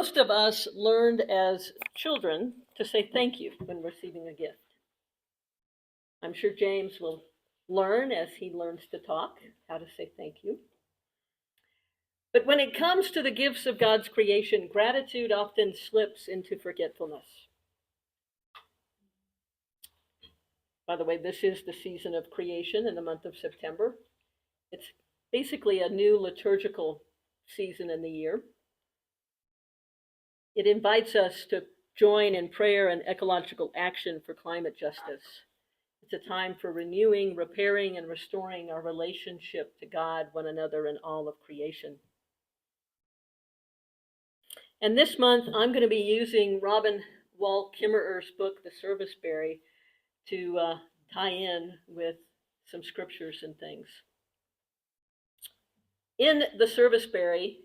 Most of us learned as children to say thank you when receiving a gift. I'm sure James will learn as he learns to talk how to say thank you. But when it comes to the gifts of God's creation, gratitude often slips into forgetfulness. By the way, this is the season of creation in the month of September. It's basically a new liturgical season in the year. It invites us to join in prayer and ecological action for climate justice. It's a time for renewing, repairing, and restoring our relationship to God, one another, and all of creation. And this month, I'm going to be using Robin Wall Kimmerer's book, The Serviceberry, to tie in with some scriptures and things. In The Serviceberry,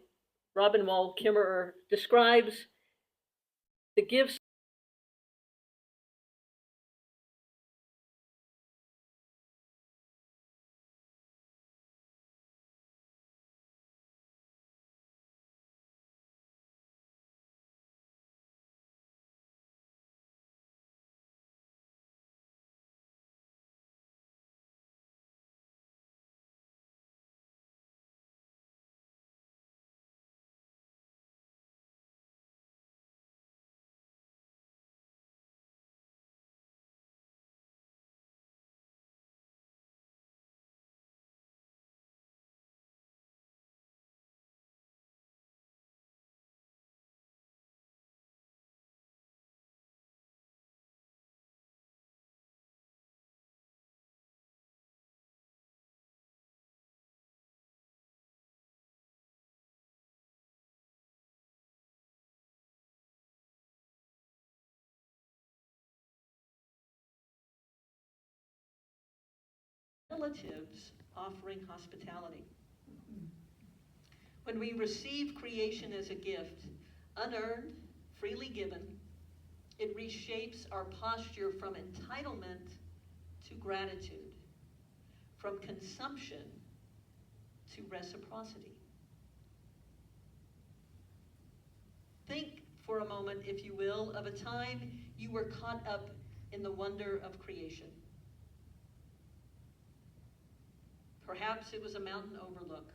Robin Wall Kimmerer describes the gifts relatives offering hospitality. When we receive creation as a gift, unearned, freely given, it reshapes our posture from entitlement to gratitude, from consumption to reciprocity. Think for a moment, if you will, of a time you were caught up in the wonder of creation. Perhaps it was a mountain overlook.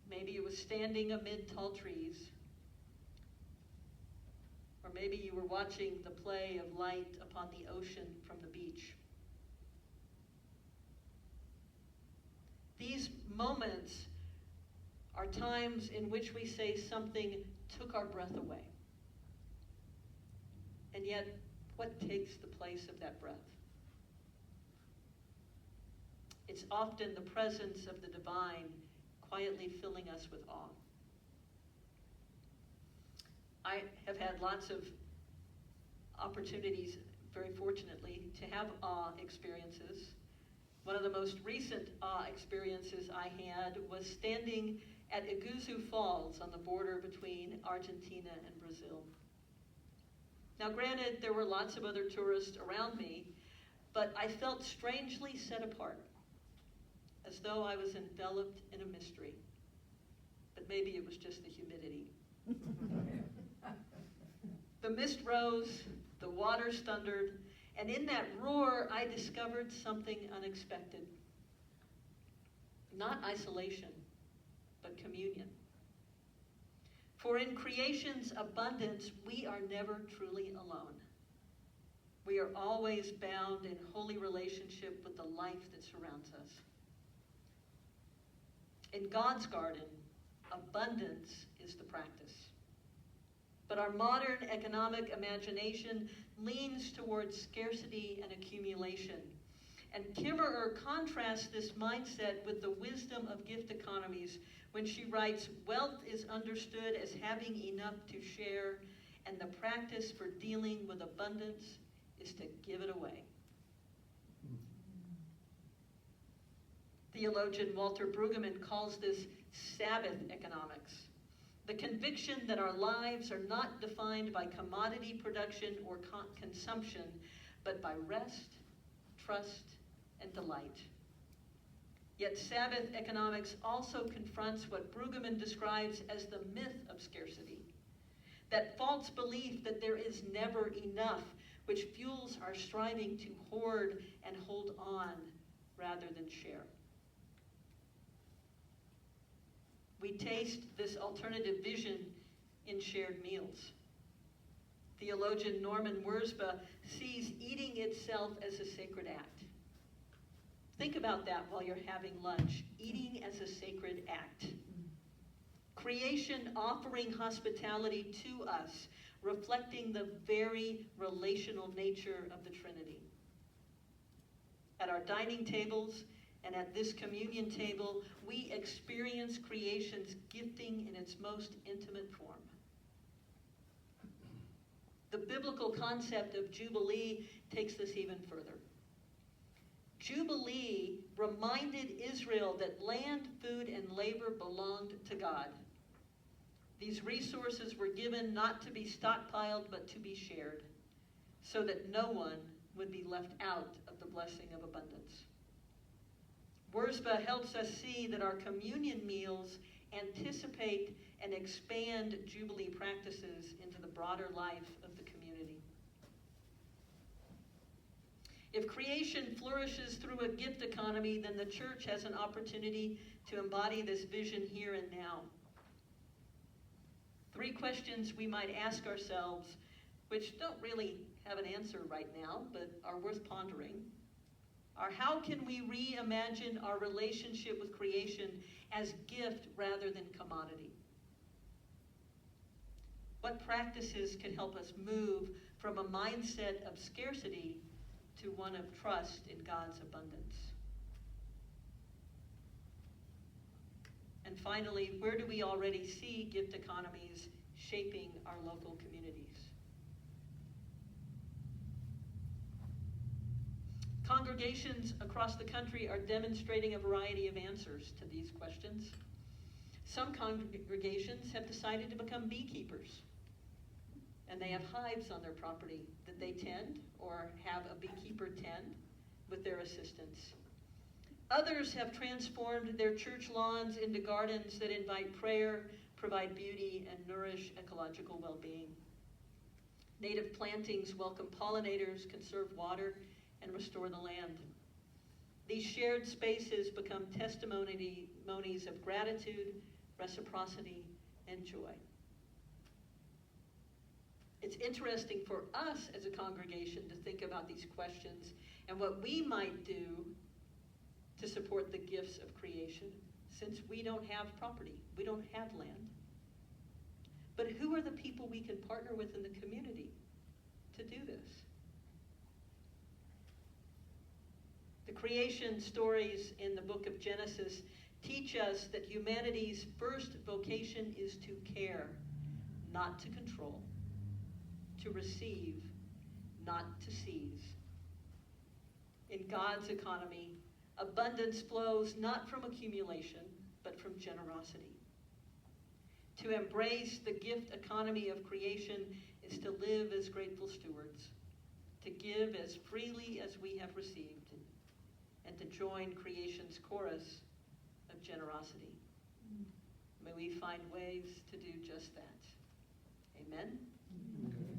Maybe it was standing amid tall trees. Or maybe you were watching the play of light upon the ocean from the beach. These moments are times in which we say something took our breath away. And yet, what takes the place of that breath? It's often the presence of the divine quietly filling us with awe. I have had lots of opportunities, very fortunately, to have awe experiences. One of the most recent awe experiences I had was standing at Iguazu Falls on the border between Argentina and Brazil. Now, granted, there were lots of other tourists around me, but I felt strangely set apart, as though I was enveloped in a mystery. But maybe it was just the humidity. The mist rose, the waters thundered, and in that roar, I discovered something unexpected. Not isolation, but communion. For in creation's abundance, we are never truly alone. We are always bound in holy relationship with the life that surrounds us. In God's garden, abundance is the practice. But our modern economic imagination leans towards scarcity and accumulation. And Kimmerer contrasts this mindset with the wisdom of gift economies when she writes, wealth is understood as having enough to share, and the practice for dealing with abundance is to give it away. Theologian Walter Brueggemann calls this Sabbath economics. The conviction that our lives are not defined by commodity production or consumption, but by rest, trust, and delight. Yet Sabbath economics also confronts what Brueggemann describes as the myth of scarcity. That false belief that there is never enough, which fuels our striving to hoard and hold on rather than share. We taste this alternative vision in shared meals. Theologian Norman Wurzba sees eating itself as a sacred act. Think about that while you're having lunch. Eating as a sacred act. Creation offering hospitality to us, reflecting the very relational nature of the Trinity. At our dining tables and at this communion table, we experience creation's gifting in its most intimate form. The biblical concept of Jubilee takes this even further. Jubilee reminded Israel that land, food, and labor belonged to God. These resources were given not to be stockpiled, but to be shared, so that no one would be left out of the blessing of abundance. Wurzba helps us see that our communion meals anticipate and expand Jubilee practices into the broader life of the community. If creation flourishes through a gift economy, then the church has an opportunity to embody this vision here and now. 3 questions we might ask ourselves, which don't really have an answer right now, but are worth pondering, are how can we reimagine our relationship with creation as gift rather than commodity? What practices can help us move from a mindset of scarcity to one of trust in God's abundance? And finally, where do we already see gift economies shaping our local communities? Congregations across the country are demonstrating a variety of answers to these questions. Some congregations have decided to become beekeepers, and they have hives on their property that they tend or have a beekeeper tend with their assistance. Others have transformed their church lawns into gardens that invite prayer, provide beauty, and nourish ecological well-being. Native plantings welcome pollinators, conserve water, and restore the land. These shared spaces become testimonies of gratitude, reciprocity, and joy. It's interesting for us as a congregation to think about these questions and what we might do to support the gifts of creation, since we don't have property, we don't have land. But who are the people we can partner with in the community to do this? The creation stories in the book of Genesis teach us that humanity's first vocation is to care, not to control, to receive, not to seize. In God's economy, abundance flows not from accumulation, but from generosity. To embrace the gift economy of creation is to live as grateful stewards, to give as freely as we have received, and to join creation's chorus of generosity. May we find ways to do just that. Amen.